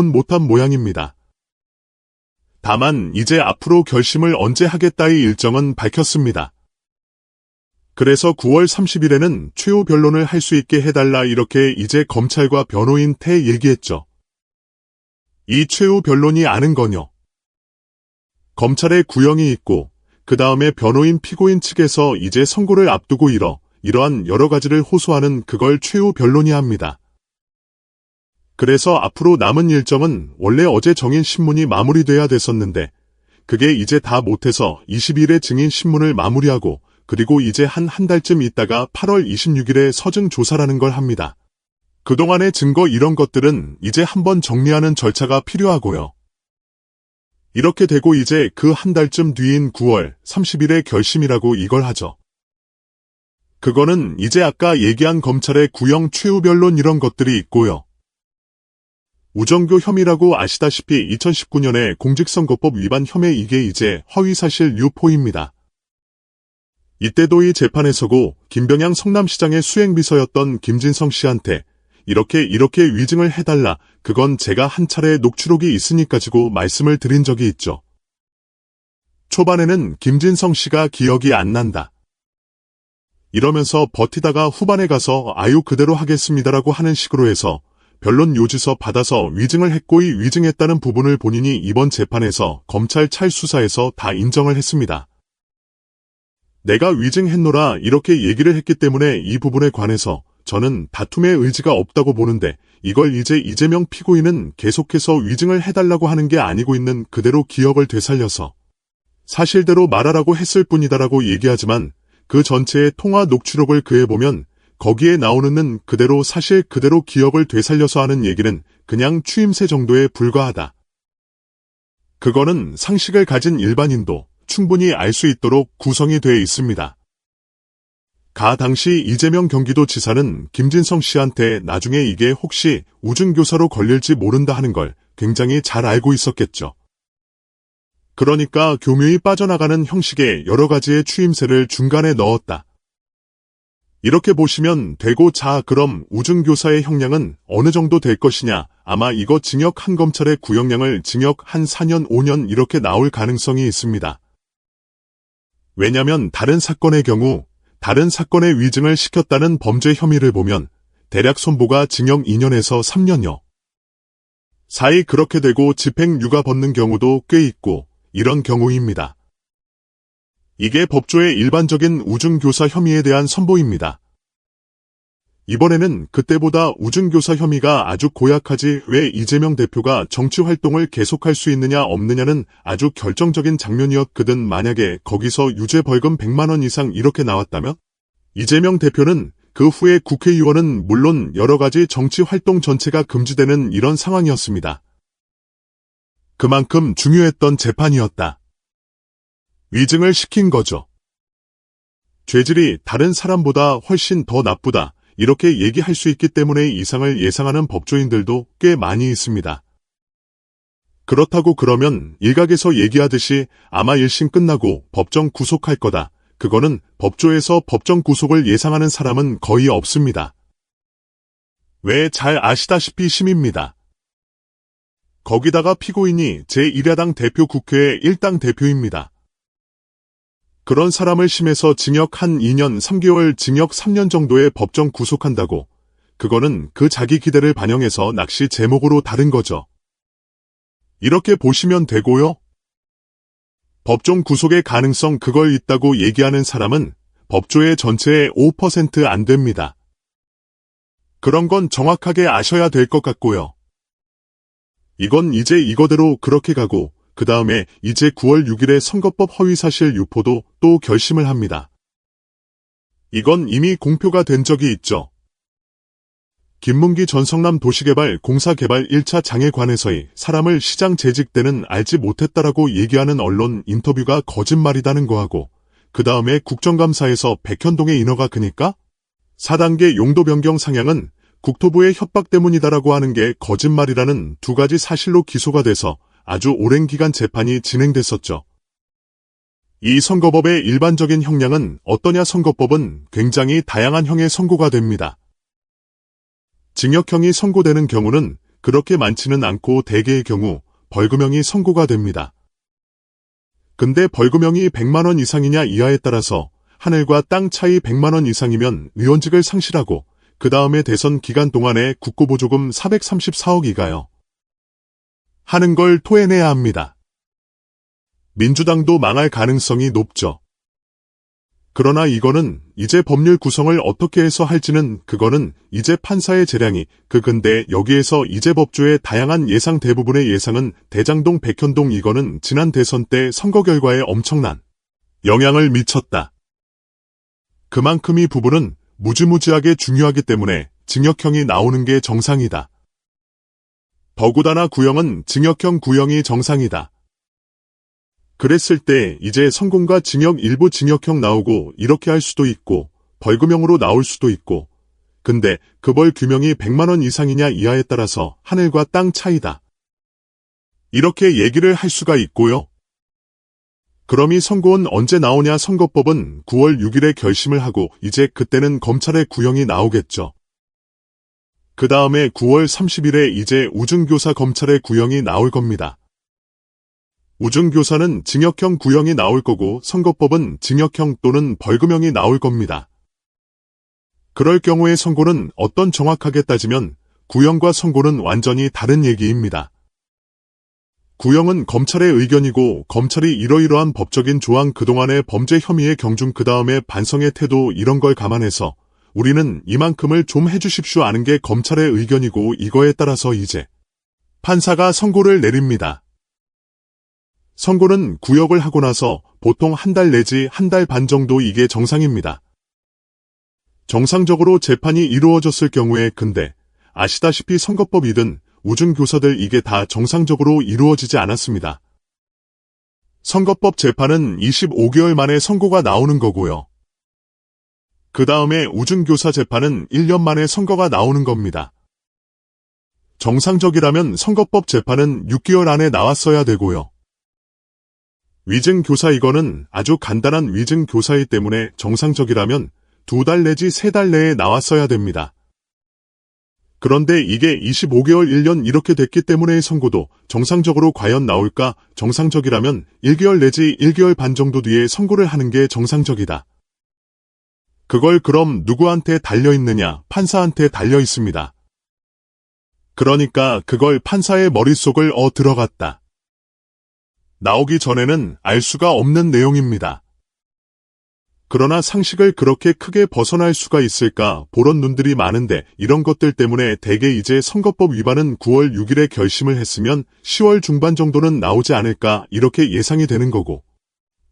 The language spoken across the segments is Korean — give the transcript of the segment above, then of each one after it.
못한 모양입니다. 다만 이제 앞으로 결심을 언제 하겠다의 일정은 밝혔습니다. 그래서 9월 30일에는 최후 변론을 할 수 있게 해달라 이렇게 이제 검찰과 변호인한테 얘기했죠. 이 최후 변론이 아는거요. 검찰의 구형이 있고 그 다음에 변호인 피고인 측에서 이제 선고를 앞두고 이러한 여러 가지를 호소하는 그걸 최후 변론이 합니다. 그래서 앞으로 남은 일정은 원래 어제 정인 신문이 마무리돼야 됐었는데 그게 이제 다 못해서 20일에 증인 신문을 마무리하고 그리고 이제 한 달쯤 있다가 8월 26일에 서증 조사라는 걸 합니다. 그동안의 증거 이런 것들은 이제 한번 정리하는 절차가 필요하고요. 이렇게 되고 이제 그 한 달쯤 뒤인 9월 30일에 결심이라고 이걸 하죠. 그거는 이제 아까 얘기한 검찰의 구형 최후 변론 이런 것들이 있고요. 우정교 혐의라고 아시다시피 2019년에 공직선거법 위반 혐의 이게 이제 허위사실 유포입니다. 이때도 이 재판에 서고 김병양 성남시장의 수행비서였던 김진성 씨한테 이렇게 위증을 해달라 그건 제가 한 차례 녹취록이 있으니 가지고 말씀을 드린 적이 있죠. 초반에는 김진성 씨가 기억이 안 난다. 이러면서 버티다가 후반에 가서 아유 그대로 하겠습니다라고 하는 식으로 해서 변론 요지서 받아서 위증을 했고 이 위증했다는 부분을 본인이 이번 재판에서 검찰 찰수사에서 다 인정을 했습니다. 내가 위증했노라 이렇게 얘기를 했기 때문에 이 부분에 관해서 저는 다툼의 의지가 없다고 보는데 이걸 이제 이재명 피고인은 계속해서 위증을 해달라고 하는 게 아니고 있는 그대로 기억을 되살려서 사실대로 말하라고 했을 뿐이다라고 얘기하지만 그 전체의 통화 녹취록을 그해보면 거기에 나오는 그대로 사실 그대로 기억을 되살려서 하는 얘기는 그냥 추임새 정도에 불과하다. 그거는 상식을 가진 일반인도 충분히 알 수 있도록 구성이 되어 있습니다. 당시 이재명 경기도지사는 김진성 씨한테 나중에 이게 혹시 우중교사로 걸릴지 모른다 하는 걸 굉장히 잘 알고 있었겠죠. 그러니까 교묘히 빠져나가는 형식의 여러 가지의 추임새를 중간에 넣었다. 이렇게 보시면 되고 자 그럼 우중교사의 형량은 어느 정도 될 것이냐 아마 이거 징역 한 검찰의 구형량을 징역 한 4년 5년 이렇게 나올 가능성이 있습니다. 왜냐면 다른 사건의 경우 다른 사건의 위증을 시켰다는 범죄 혐의를 보면 대략 선보가 징역 2년에서 3년여 사이 그렇게 되고 집행유예 받는 경우도 꽤 있고 이런 경우입니다. 이게 법조의 일반적인 우중교사 혐의에 대한 선보입니다. 이번에는 그때보다 우중교사 혐의가 아주 고약하지 왜 이재명 대표가 정치활동을 계속할 수 있느냐 없느냐는 아주 결정적인 장면이었거든. 만약에 거기서 유죄 벌금 100만 원 이상 이렇게 나왔다면 이재명 대표는 그 후에 국회의원은 물론 여러 가지 정치활동 전체가 금지되는 이런 상황이었습니다. 그만큼 중요했던 재판이었다. 위증을 시킨 거죠. 죄질이 다른 사람보다 훨씬 더 나쁘다. 이렇게 얘기할 수 있기 때문에 이상을 예상하는 법조인들도 꽤 많이 있습니다. 그렇다고 그러면 일각에서 얘기하듯이 아마 1심 끝나고 법정 구속할 거다. 그거는 법조에서 법정 구속을 예상하는 사람은 거의 없습니다. 왜 잘 아시다시피 심입니다. 거기다가 피고인이 제1야당 대표 국회의 1당 대표입니다. 그런 사람을 심해서 징역 한 2년 3개월 징역 3년 정도의 법정 구속한다고 그거는 그 자기 기대를 반영해서 낚시 제목으로 다른 거죠. 이렇게 보시면 되고요. 법정 구속의 가능성 그걸 있다고 얘기하는 사람은 법조의 전체의 5% 안 됩니다. 그런 건 정확하게 아셔야 될 것 같고요. 이건 이제 이거대로 그렇게 가고 그 다음에 이제 9월 6일에 선거법 허위사실 유포도 또 결심을 합니다. 이건 이미 공표가 된 적이 있죠. 김문기 전 성남도시개발공사 개발 1차 장에 관해서의 사람을 시장 재직 때는 알지 못했다라고 얘기하는 언론 인터뷰가 거짓말이다는 거하고 그 다음에 국정감사에서 백현동의 인허가 그니까 4단계 용도 변경 상향은 국토부의 협박 때문이다라고 하는 게 거짓말이라는 두 가지 사실로 기소가 돼서 아주 오랜 기간 재판이 진행됐었죠. 이 선거법의 일반적인 형량은 어떠냐? 선거법은 굉장히 다양한 형의 선고가 됩니다. 징역형이 선고되는 경우는 그렇게 많지는 않고 대개의 경우 벌금형이 선고가 됩니다. 근데 벌금형이 100만 원 이상이냐 이하에 따라서 하늘과 땅 차이 100만 원 이상이면 의원직을 상실하고 그 다음에 대선 기간 동안에 국고보조금 434억이 하는 걸 토해내야 합니다. 민주당도 망할 가능성이 높죠. 그러나 이거는 이제 법률 구성을 어떻게 해서 할지는 그거는 이제 판사의 재량이 근데 여기에서 이제 법조의 다양한 예상 대부분의 예상은 대장동 백현동 이거는 지난 대선 때 선거 결과에 엄청난 영향을 미쳤다. 그만큼 이 부분은 무지무지하게 중요하기 때문에 징역형이 나오는 게 정상이다. 더구다나 구형은 징역형 구형이 정상이다. 그랬을 때 이제 성공과 징역 일부 징역형 나오고 이렇게 할 수도 있고 벌금형으로 나올 수도 있고 근데 그 벌 규명이 100만 원 이상이냐 이하에 따라서 하늘과 땅 차이다. 이렇게 얘기를 할 수가 있고요. 그럼 이 선고는 언제 나오냐 선거법은 9월 6일에 결심을 하고 이제 그때는 검찰의 구형이 나오겠죠. 그 다음에 9월 30일에 이제 우중교사 검찰의 구형이 나올 겁니다. 우중교사는 징역형 구형이 나올 거고 선거법은 징역형 또는 벌금형이 나올 겁니다. 그럴 경우에 선고는 어떤 정확하게 따지면 구형과 선고는 완전히 다른 얘기입니다. 구형은 검찰의 의견이고 검찰이 이러이러한 법적인 조항 그동안의 범죄 혐의의 경중 그 다음에 반성의 태도 이런 걸 감안해서 우리는 이만큼을 좀 해주십시오 하는 게 검찰의 의견이고 이거에 따라서 이제 판사가 선고를 내립니다. 선고는 구역을 하고 나서 보통 한 달 내지 한 달 반 정도 이게 정상입니다. 정상적으로 재판이 이루어졌을 경우에 근데 아시다시피 선거법이든 우중교사들 이게 다 정상적으로 이루어지지 않았습니다. 선거법 재판은 25개월 만에 선고가 나오는 거고요. 그 다음에 우중교사 재판은 1년 만에 선고가 나오는 겁니다. 정상적이라면 선거법 재판은 6개월 안에 나왔어야 되고요. 위증교사 이거는 아주 간단한 위증교사이기 때문에 정상적이라면 2달 내지 3달 내에 나왔어야 됩니다. 그런데 이게 25개월 1년 이렇게 됐기 때문에 선고도 정상적으로 과연 나올까? 정상적이라면 1개월 내지 1개월 반 정도 뒤에 선고를 하는 게 정상적이다. 그걸 그럼 누구한테 달려있느냐? 판사한테 달려있습니다. 그러니까 그걸 판사의 머릿속을 들어갔다. 나오기 전에는 알 수가 없는 내용입니다. 그러나 상식을 그렇게 크게 벗어날 수가 있을까 보런 눈들이 많은데 이런 것들 때문에 대개 이제 선거법 위반은 9월 6일에 결심을 했으면 10월 중반 정도는 나오지 않을까 이렇게 예상이 되는 거고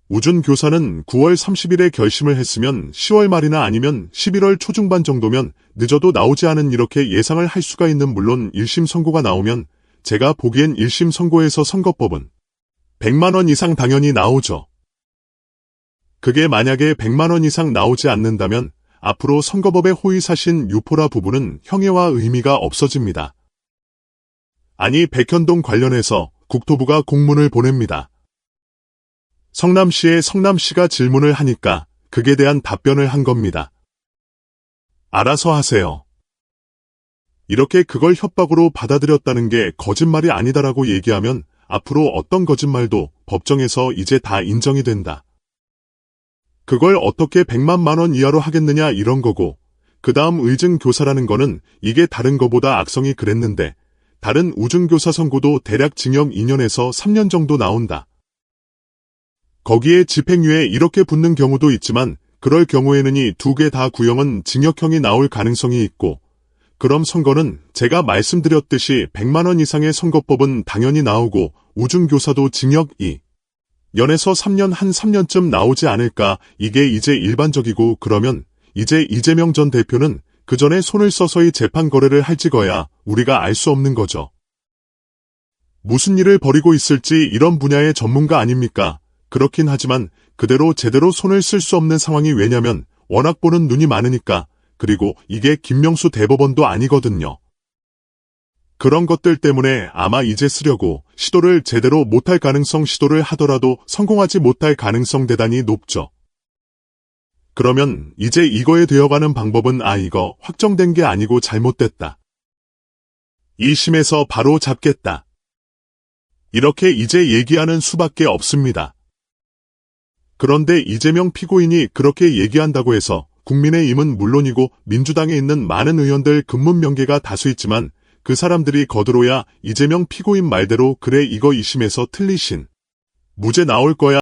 우준교사는 9월 30일에 결심을 했으면 10월 말이나 아니면 11월 초중반 정도면 늦어도 나오지 않은 이렇게 예상을 할 수가 있는 물론 1심 선고가 나오면 제가 보기엔 1심 선고에서 선거법은 100만 원 이상 당연히 나오죠. 그게 만약에 100만 원 이상 나오지 않는다면 앞으로 선거법의 호의사신 유포라 부분은 형해와 의미가 없어집니다. 아니 백현동 관련해서 국토부가 공문을 보냅니다. 성남시에 성남시가 질문을 하니까 그에 대한 답변을 한 겁니다. 알아서 하세요. 이렇게 그걸 협박으로 받아들였다는 게 거짓말이 아니다라고 얘기하면 앞으로 어떤 거짓말도 법정에서 이제 다 인정이 된다. 그걸 어떻게 100만 원 이하로 하겠느냐 이런 거고 그 다음 의증교사라는 거는 이게 다른 거보다 악성이 그랬는데 다른 우중교사 선고도 대략 징역 2년에서 3년 정도 나온다. 거기에 집행유예 이렇게 붙는 경우도 있지만 그럴 경우에는 이 두 개 다 구형은 징역형이 나올 가능성이 있고 그럼 선거는 제가 말씀드렸듯이 100만 원 이상의 선거법은 당연히 나오고 우중교사도 징역 2년에서 3년 한 3년쯤 나오지 않을까 이게 이제 일반적이고 그러면 이제 이재명 전 대표는 그 전에 손을 써서이 재판 거래를 할지 거야 우리가 알 수 없는 거죠. 무슨 일을 벌이고 있을지 이런 분야의 전문가 아닙니까? 그렇긴 하지만 그대로 제대로 손을 쓸 수 없는 상황이 왜냐면 워낙 보는 눈이 많으니까 그리고 이게 김명수 대법원도 아니거든요. 그런 것들 때문에 아마 이제 쓰려고 시도를 제대로 못할 가능성 시도를 하더라도 성공하지 못할 가능성 대단히 높죠. 그러면 이제 이거에 되어가는 방법은 이거 확정된 게 아니고 잘못됐다. 2심에서 바로 잡겠다. 이렇게 이제 얘기하는 수밖에 없습니다. 그런데 이재명 피고인이 그렇게 얘기한다고 해서 국민의힘은 물론이고 민주당에 있는 많은 의원들 근문명계가 다수 있지만 그 사람들이 거들어야 이재명 피고인 말대로 그래 이거 2심에서 틀리신 무죄 나올 거야